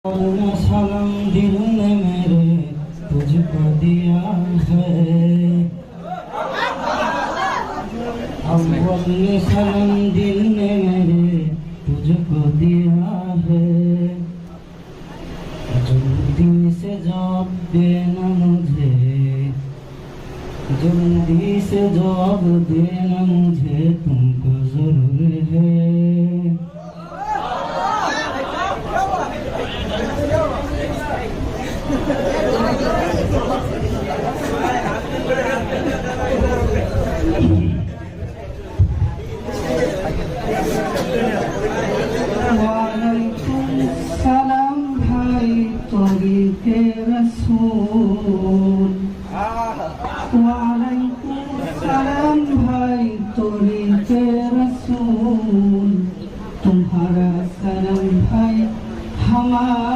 सनम दिल ने मेरे तुझको दिया है। अव्वल ने सनम दिल ने मेरे तुझको दिया है। जल्दी से जवाब देना मुझे, जल्दी से जवाब देना मुझे, तुमको जरूर है। सलाम भाई तरीके रसूल।